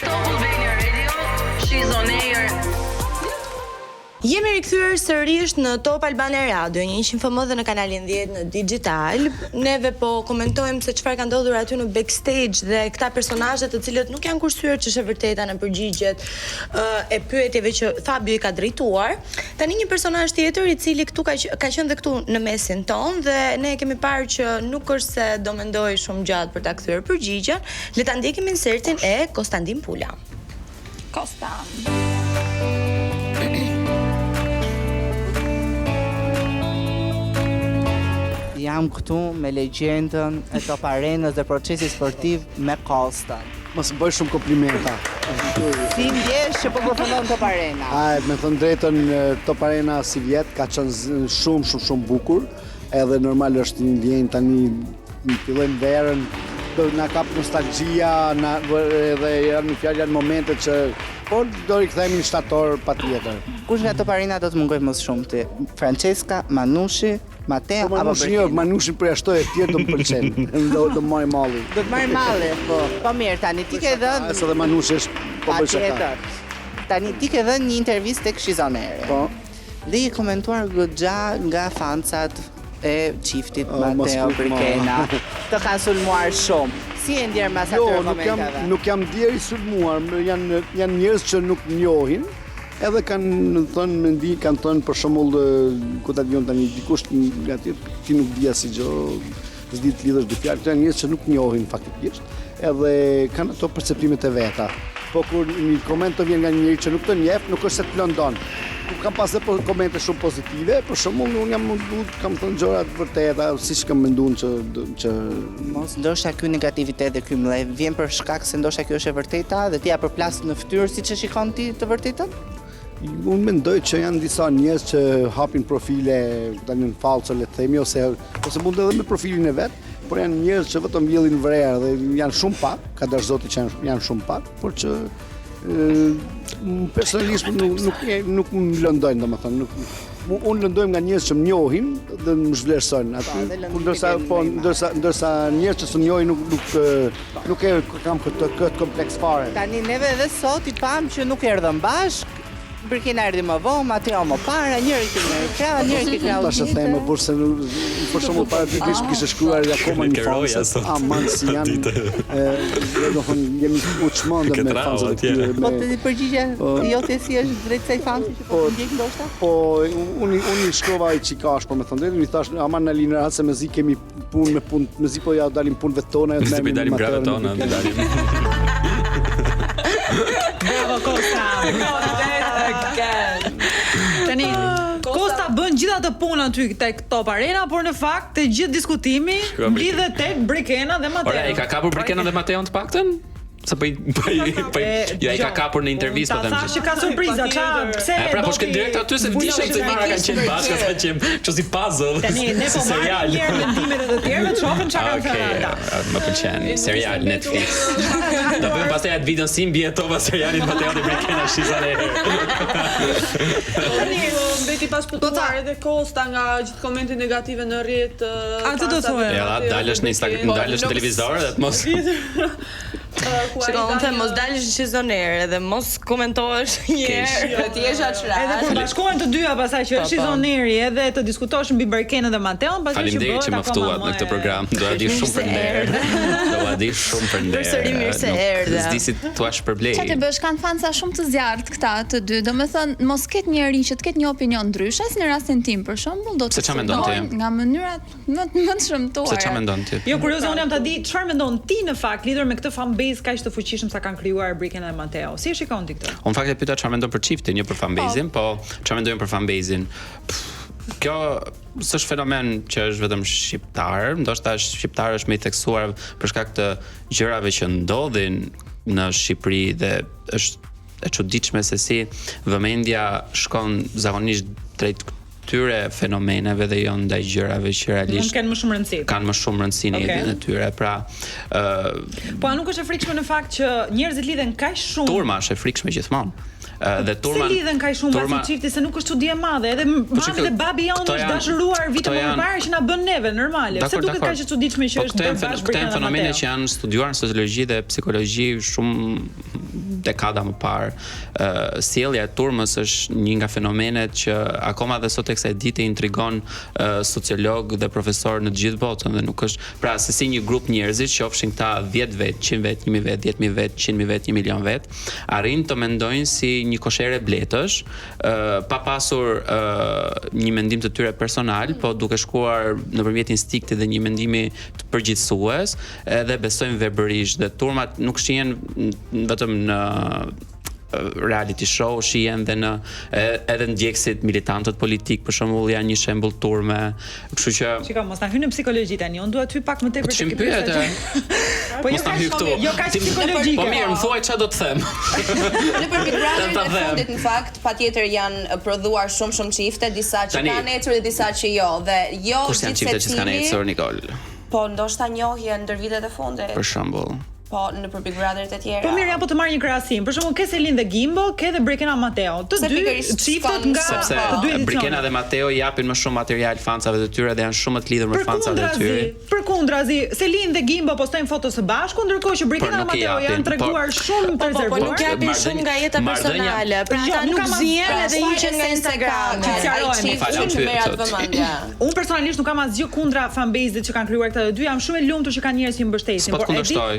Top Albania Radio, she's on air. Jemi rikthyer sërish në Top Albania Radio, 100FM dhe në kanalin 10 në digital. Neve po komentojmë se çfarë ka ndodhur aty në backstage dhe këta personazhe të cilët nuk janë kursyer ç'është e vërteta në përgjigjet e pyetjeve që Fabio i ka drejtuar. Tani një personazh tjetër i cili këtu ka qenë dhe këtu në mesin ton dhe ne kemi parë që nuk është se do mendoj shumë gjatë për ta kthyer përgjigjen. Le ta ndjekim insertin e Konstantin Pula. Jam këtu me legjendën e Top Arenës dhe procesit sportiv me Kostan. Mos bëj shumë komplimenta. Si ndjesh që po përfundon Top Arena? Me thënë drejtën, Top Arena si vjet ka qenë shumë bukur, edhe normal është një ndjenjë tani fillojmë verën, na kap nostalgjia, edhe janë momente që po do rikthehemi në shtator patjetër. Kush nga Top Arena do të mungoj më shumë ti? Francesca, Manushi, Mateo apo Berkin? Manushin përjashtoj e tjerë do më pëlqen. Do marr malli. Do të marr malli, po. Po mirë, tani ti ke dhënë. Sa dhe Manushi është po bëj shaka. Tani ti ke dhënë një intervistë tek Shizoneri. Po. Dhe i komentuar goxha nga fancat e çiftit Mateo Brikena. Të kanë sulmuar shumë. Si e ndjer mas atyre komentave? Nuk jam ndier i sulmuar, janë njerëz që nuk njohin. Edhe kanë thënë për shembull ku ta dijon tani dikush nga ti nuk dia si gjë, s'di të lidhësh dy fjalë, këto janë njerëz që nuk njohin faktikisht, edhe kanë ato perceptimet e veta. Po kur një koment të vjen nga një njeri që nuk të njeh, nuk është se të lëndon. Kam pasur komente shumë pozitive, për shembull unë kam thënë gjëra të vërteta, siç kam menduar që mos ndoshta ky negativitet dhe ky mbledh vjen për shkak se ndoshta kjo është e vërteta dhe ti ja përplas në fytyrë siç e shikon ti të vërtetën? Unë mendoj që janë disa njerëz që hapin profile tani në falso le të themi ose mund edhe me profilin e vet, por janë njerëz që vetëm vjellin vrerë dhe janë shumë pak, ka dash zoti që janë shumë pak, por që personalisht nuk më lëndojnë, domethënë, unë lëndojmë nga njerëz që më njohin dhe më zhvlerësojnë aty, ndërsa njerëz që s'u njohin nuk e kam këtë kompleks fare. Tani neve edhe sot i pam që nuk erdhëm bashk. Brikena erdhi më vonë, Mateo më para, njëri që më krau, njëri që krau. Tash e them por se për shembull para dy ditë kishte shkruar akoma një fansë. Aman si janë. Do thonë jemi u çmendë me fansët e tyre. Po të përgjigje jote si është drejt kësaj fansi që po ndjek ndoshta? Po unë i shkrova i çikash, por më thënë drejtë, i thash aman na linë rahat se mezi kemi punë mezi po ja dalim punëve tona edhe me dalim gratë tona, dalim. Bravo Kosta. Tani Kosta bën gjithë atë punën aty tek Top Arena, por në fakt të gjithë diskutimi mblidhet tek Brikena dhe Mateo. Ora, i ka kapur Brikena dhe Mateo të paktën? Se ja i ka kapur në intervistë po them. Ta thash që ka surpriza, pse? Pra po shkën direkt aty se dishën se Mara kanë qenë bashkë, ata që kështu si puzzle. Tani ne po marrim një mendimet e të tjerëve, shohim çka kanë thënë ata. Më pëlqen serial Netflix. Do bëjmë pastaj atë videon si mbi etova serialin Mateo dhe Brikena Shizoneri. Tani mbeti pas putuar edhe Kosta nga gjithë komentet negative në rrjet. Atë do thonë. Ja, dalësh në Instagram, dalësh në televizor dhe të mos Shikon, unë them mos dalësh në Shizoneri dhe mos komentohesh një herë. Ti je atë. Edhe kur bashkohen të dyja pastaj që është Shizoneri edhe të diskutosh mbi Berkenën dhe Mateon, pastaj që bëhet që më ftuat në këtë program. Do di shumë për nder. Do di shumë për nder. Përsëri mirë se erdhe. S'di si thua shpërblej. Çfarë bësh, kanë fansa shumë të zjarrt këta të dy. Domethënë mos ket njëri që të ketë një opinion ndryshe, si në rastin tim për shembull, do të nga mënyrat më të shëmtuara. Se çfarë mendon ti? Jo, kurioze unë jam ta di çfarë mendon ti në fakt lidhur me këtë fanbase kaq të fuqishëm sa kanë krijuar Brikena dhe Mateo. Si e shikon ti këtë? Unë fakt e pyeta çfarë mendon për çiftin, jo për fanbase-in, po çfarë mendojnë për fanbase-in. Kjo s'është fenomen që është vetëm shqiptar, ndoshta shqiptar është më i theksuar për shkak të gjërave që ndodhin në Shqipëri dhe është e çuditshme se si vëmendja shkon zakonisht drejt këtyre fenomeneve dhe jo ndaj gjërave që realisht kanë më shumë rëndësi. Kanë më shumë rëndësi në jetën e tyre. Pra, po a nuk është e frikshme në fakt që njerëzit lidhen kaq shumë? Turma është e frikshme gjithmonë. Dhe turma si lidhen kaq shumë pasi çifti se nuk është çudi e madhe, edhe mami dhe babi jonë është dashuruar vite më parë që na bën neve normale. Pse duket kaq e çuditshme që është bërë bashkë? Këto janë fenomene që janë studiuar në sociologji dhe psikologji shumë dekada më parë. Sjellja e turmës është një nga fenomenet që akoma dhe sot e kësaj dite intrigon sociolog dhe profesor në të gjithë botën dhe nuk është, pra se si një grup njerëzish, qofshin këta 10 vet, 100 vet, 1000 vet, 10.000 vet, 100.000 vet, 1 milion vet, arrin të mendojnë si një koshere bletësh, pa pasur një mendim të tyre personal, po duke shkuar nëpërmjet instinktit dhe një mendimi të përgjithësues, edhe besojnë verbërisht dhe turmat nuk shihen vetëm në reality show, shihen dhe në edhe ndjekësit militantët politik, për shembull, janë një shembull turme. Kështu që Shikoj, mos na hyjnë në psikologji tani. Unë dua ty pak më tepër të pyet. Po mos na hyj këtu. Jo kaq psikologjike. Po mirë, më thuaj çfarë do të them. Në për Big Brother në fundit në fakt patjetër janë prodhuar shumë çifte, disa që kanë ecur dhe disa që jo, dhe jo gjithsesi. Kush janë çiftet që kanë ecur, Nikol? Po ndoshta njohje ndër vitet e fundit. Për shembull. Po në për Big Brother-et e tjera. Po mirë, apo të marr një krahasim. Për shembull, ke Selin dhe Gimbo, ke dhe Brekena Mateo. Të dy çiftet nga sepse Brekena dhe Mateo japin më shumë material fansave të tyre dhe janë shumë të lidhur me fansavet e tyre. Përkundrazi, Selin dhe Gimbo postojnë foto së bashku, ndërkohë që Brekena dhe Mateo janë treguar shumë të rezervuar. Po nuk japin shumë nga jeta personale. Pra ata nuk zihen edhe hiqen nga Instagrami. Unë personalisht nuk kam asgjë kundra fanbase-it që kanë krijuar këta të dy, jam shumë e lumtur që kanë njerëz që mbështesin, por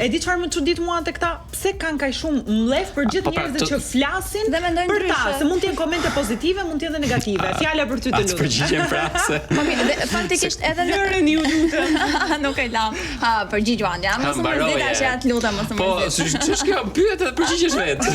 e di çfarë më çudit mua te këta, pse kanë kaq shumë mlef për gjithë njerëzit që flasin dhe mendojnë për ta, se mund të jenë komente pozitive, mund të jenë negative. Fjala për ty të lutem. Përgjigjen prapse. Po mirë, faktikisht edhe në ju lutem. Nuk e lam. Përgjigj Anja, mos më mërzit tash ja të lutem mos më mërzit. Po, ç'është kjo? Pyet edhe përgjigjesh vetë.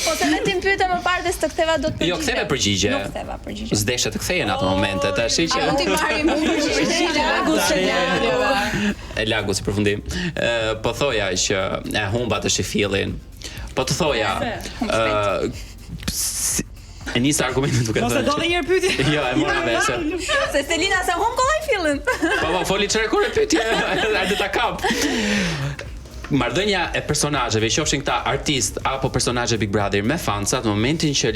Po se ne tim pyeta më parë dhe s'të ktheva dot përgjigje. Jo, ktheve përgjigje. Nuk ktheva përgjigje. S'desha të kthej në atë momente, tash që Ti marrim unë përgjigje. E lagu si përfundim. Po thoja që e humba të shifillin. Po të thoja e nisa argumentin duke thënë. Mos e do dhe një pyetje. Jo, e mora vesh. Se Selina se hum kollaj fillin. Po, foli çfarë kur e pyetje, hajde ta kap. Marrëdhënia e personazheve, qofshin këta artist apo personazhe Big Brother me fansat, në momentin që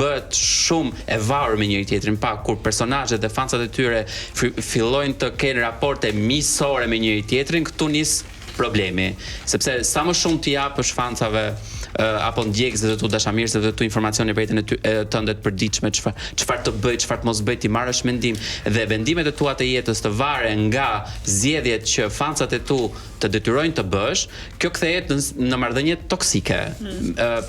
bëhet shumë e varur me njëri tjetrin, pa kur personazhet dhe fansat e tyre fillojnë të kenë raporte miqësore me njëri tjetrin, këtu nis problemi, sepse sa më shumë t'i japësh fansave apo ndjekësve të tu dashamirësve të tu informacione për jetën e tënde të përditshme, çfarë të bëj, çfarë të mos bëj, ti marrësh mendim dhe vendimet e tua të jetës të varen nga zgjedhjet që fansat e tu të detyrojnë të bësh, kjo kthehet në marrëdhënie toksike.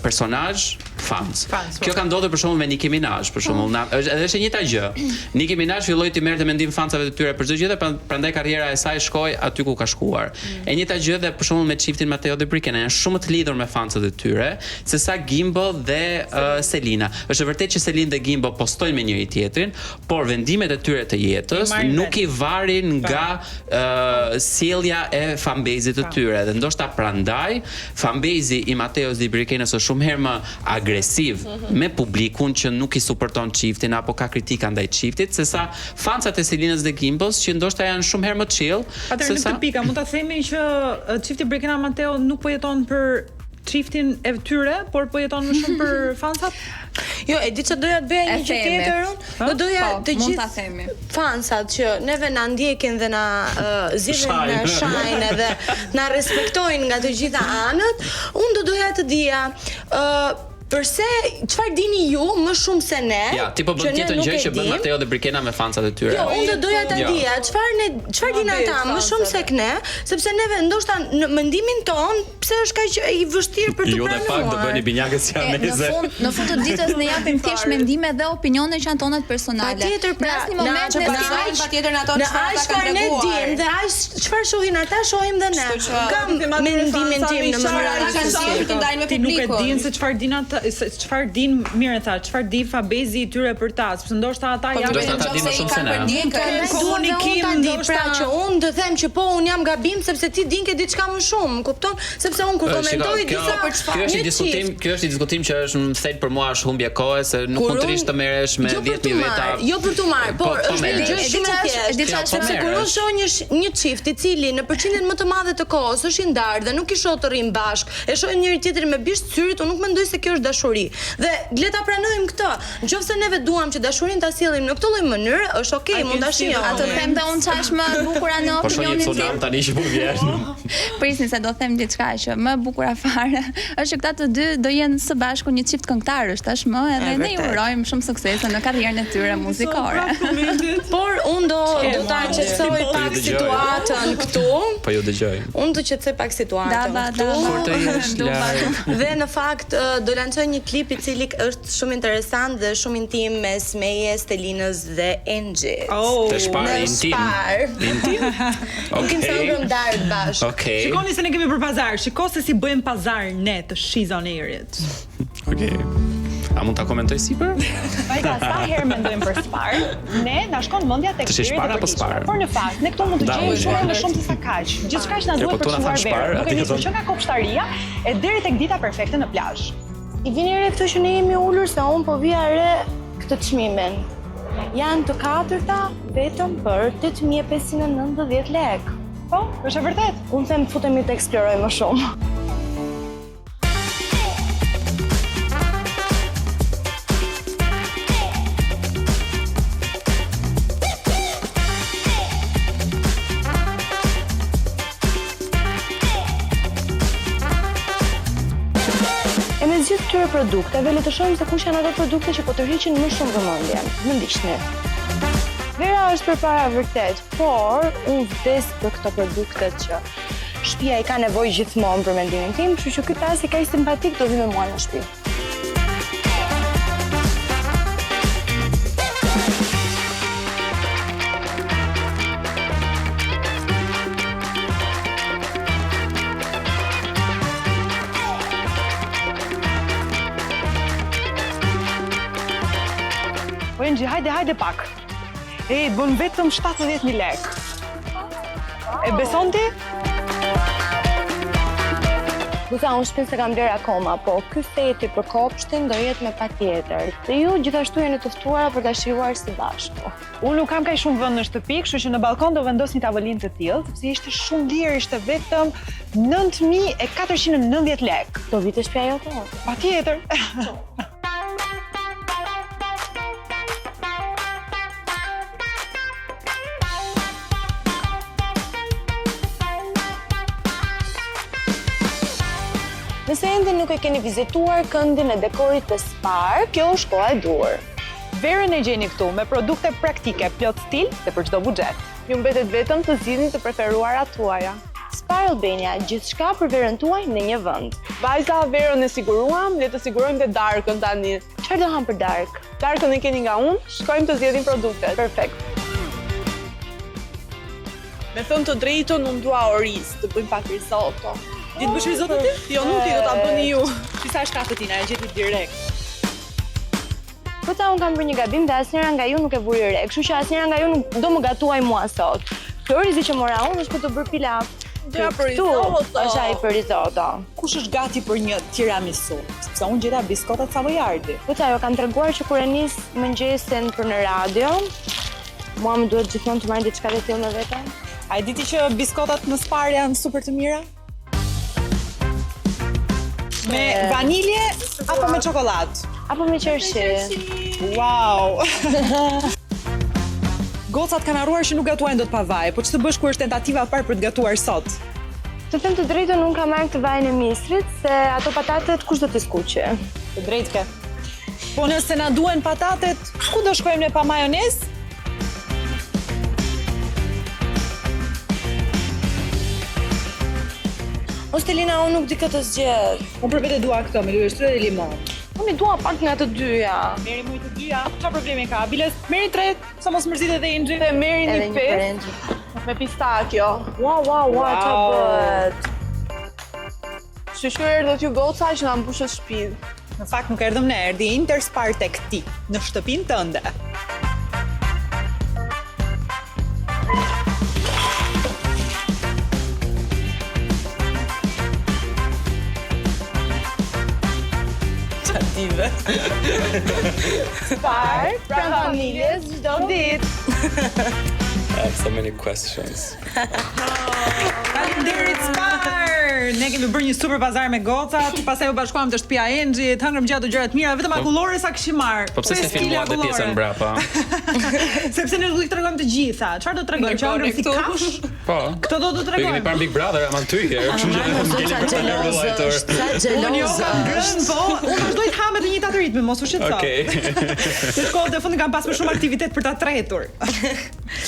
Personazh, fans. Kjo ka ndodhur për shembull me Nicki Minaj, për shembull, edhe është e njëjta gjë. Nicki Minaj filloi të merrte mendim fansave të tyre për çdo gjë dhe prandaj karriera e saj shkoi aty ku ka shkuar. E njëjta gjë dhe për shembull me çiftin Mateo dhe Brekena, janë shumë të lidhur me fansat e tyre se sa Gimbo dhe Selina. Është vërtet që Selin dhe Gimbo postojnë me njëri tjetrin, por vendimet e tyre të jetës nuk i varin nga sjellja e fanbase-it të tyre. Dhe ndoshta prandaj fanbase-i i Mateos dhe i Brekenës është shumë herë më agresiv me publikun që nuk i suporton çiftin apo ka kritika ndaj çiftit, sesa fansat e Selinës dhe Gimbos që ndoshta janë shumë herë më chill. Atëherë në këtë pikë mund ta themi që çifti Brekena Mateo nuk po jeton për çiftin e tyre, por po jeton më shumë për fansat? Jo, e di që doja të bëja një gjë tjetër unë. Do doja të gjithë fansat që neve na ndjekin dhe na zgjidhin në shajnë dhe na respektojnë nga të gjitha anët, unë do doja të dija përse çfarë dini ju më shumë se ne? Ja, ti po bën tjetër gjë që bën Mateo dhe Brekena me fansat e tyre. Jo, unë do doja ta dija çfarë dinë ata më shumë se ne, sepse neve ndoshta në mendimin ton pse është kaq i vështirë për të pranuar. Jo, në fakt do bëni binjake si aneze. Në fund të ditës ne japim thjesht mendime dhe opinione që janë tonat personale. Patjetër, në asnjë moment ne kemi patjetër në ato çfarë ka treguar. Dhe aq çfarë shohin ata, shohim dhe ne. Kam mendimin tim në mënyrë ti nuk e din se çfarë din ata, çfarë din, mirë tha, çfarë di fanbase-i i tyre për ta, sepse ndoshta ata janë më shumë se ne. Komunikim ndoshta që unë të them që po un jam gabim sepse ti dinke diçka më shumë, kupton? Sepse un kur komentoj disa për çfarë. Kjo është një diskutim që është në thelb për mua është humbje kohe se nuk mund të rish të merresh me 10.000 veta. Jo për tu marr, por është një gjë shumë e thjeshtë. Sepse kur unë shoh një çift i cili në përqindjen më të madhe të kohës është i ndarë dhe nuk i shoh të rrin bashk, e shoh njëri tjetrin me bisht syrit, unë nuk mendoj se kjo është dashuri. Dhe le ta pranojmë këtë. Nëse neve duam që dashurinë ta sjellim në këtë lloj mënyre, është okay, mund ta shijojmë. Ato them dhe unë çash më e bukura në opinionin tim. Po shoni tani që po vjen. Prisni se do them diçka që më e bukura fare është që këta të dy do jenë së bashku një çift këngëtarësh tashmë edhe ne ju urojmë shumë suksese në karrierën e tyre muzikore. Por unë do ta qetësoj pak situatën këtu. Po ju dëgjoj. Unë do qetësoj pak situatën këtu. Dhe në fakt do lancoj një klip i cili është shumë interesant dhe shumë intim mes meje, Stelinës dhe Engjit. Të shparë intim. Kim sa ngrëm darkë bashkë. Shikoni se ne kemi për pazar. Shiko se si bëjmë pazar ne të She's on Air-it. A mund ta komentoj sipër? Vajta, sa herë mendojmë për Spar, ne na shkon mendja tek lirit e përgjithshëm. Por në fakt, ne këtu mund të gjejmë shumë më shumë se sa kaq. Gjithçka që na duhet për të shuar verë, duke nisur që nga kopshtaria e deri tek dita perfekte në plazh. I vini re këtu që ne jemi ulur se unë po vija re këtë çmimin. Janë të katërta vetëm për 8590 lekë. Po, është e vërtet. Unë them futemi të eksploroj më shumë. E me gjithë këtyre produkteve, le të shohim se kush janë ato produkte që po të rriqin më shumë vëmendjen. Më ndiqni. Vera është përpara vërtet, por unë vdes për këto produktet që shtëpia i ka nevojë gjithmonë për mendimin tim, kështu që ky tas i kaq simpatik do vi me mua në shtëpi. Po Engji, hajde pak. Bën vetëm 70.000 lekë. E beson ti? Guza, unë shpinë se kam blerë akoma, po ky seti për kopshtin do jetë me patjetër. Dhe ju gjithashtu jeni të ftuara për ta shijuar së bashku. Unë nuk kam kaq shumë vend në shtëpi, kështu që në balkon do vendos një tavolinë të tillë, sepse ishte shumë lirë, ishte vetëm 9.490 lekë. Do vi të shtëpia jote? Patjetër. Nëse ende nuk e keni vizituar këndin e dekorit të Spar, kjo është koha e dur. Verën e gjeni këtu me produkte praktike, plot stil dhe për çdo buxhet. Ju mbetet vetëm të zgjidhni të preferuarat tuaja. Spar Albania, gjithçka për verën tuaj në një vend. Vajza, verën e siguruam, le të sigurojmë dhe darkën tani. Çfarë do ham për dark? Darkën e keni nga unë, shkojmë të zgjedhim produktet. Perfekt. Me thënë të drejtën, unë dua oriz, të bëjmë pak risotto. Ditë bësh risotto ti? Jo, nuk ti, do ta bëni ju. Disa shkatë tina, e gjeti direkt. Këta unë kam bërë një gabim dhe asnjëra nga ju nuk e vuri re, kështu që asnjëra nga ju nuk do më gatuaj mua sot. Ky orizi që mora unë është për të bërë pilav. Ja për risotto. Është ai për risotto. Kush është gati për një tiramisu? Sepse unë gjeta biskotat savoiardi. Këta jo kam treguar që kur e nis mëngjesin për në radio, mua më duhet gjithmonë të marr diçka të tillë me vete. A e diti që biskotat në Spar janë super të mira? Me vanilje apo me çokoladë? Apo me qershi. Wow! Gocat kanë harruar që nuk gatuajnë dot pa vaj, po ç'të bësh kur është tentativa e parë për të gatuar sot? Të them të drejtën, unë kam marrë këtë vajin e mistrit, se ato patatet kush do t'i skuqe? Të drejtë ke. Po nëse na duhen patatet, ku do shkojmë ne pa majonezë? O Stelina, unë nuk di këtë zgjedh. Unë për vete dua këto, me lujë shtrydhe dhe limon. Unë i dua pak nga të dyja. Meri mu i të dyja, çfarë problemi ka? Biles, meri 3, sa mos mërzitet dhe Engji. Dhe meri një Edhe një për pesë Engji. me pistakjo. Wow, ç'a bëhet? Shqyr do t'ju goca që na mbushet shtëpinë. Në fakt nuk erdhëm ne, erdhi Interspar tek ti, në shtëpinë tënde. Spar, pra familjes çdo ditë. I have so many questions. Faleminderit Spar. Ne kemi bërë një super bazar me gocat, pastaj u bashkuam te shtëpia Enxhi, të hëngrëm gjatë gjëra të mira, vetëm akullore sa kishim marr. Po pse se filmuat dhe pjesën mbrapa? Sepse ne do t'i tregojmë të gjitha. Çfarë do të tregojmë? Që hëngrëm si kafsh? Po. Këto do të tregojmë. Kemi parë Big Brother, ama ty herë, kështu që ne kemi për të lërë lajtor. Po, unë vazhdoj të ha me të njëjtat ritme, mos u shqetëso. Okej. Të kohë fundit kam pas më shumë aktivitet për ta tretur.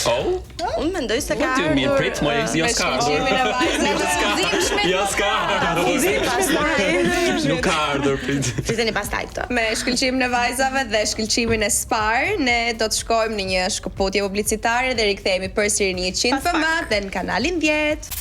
Oh? Unë mendoj se ka ardhur. Mi prit më Nuk ka ardhur prit. Priteni pastaj këto. Me shkëlqimin e vajzave dhe shkëlqimin e Spar, ne do të shkojmë në një shkëputje publicitare dhe rikthehemi përsëri në 100 FM dhe në kanalin 10.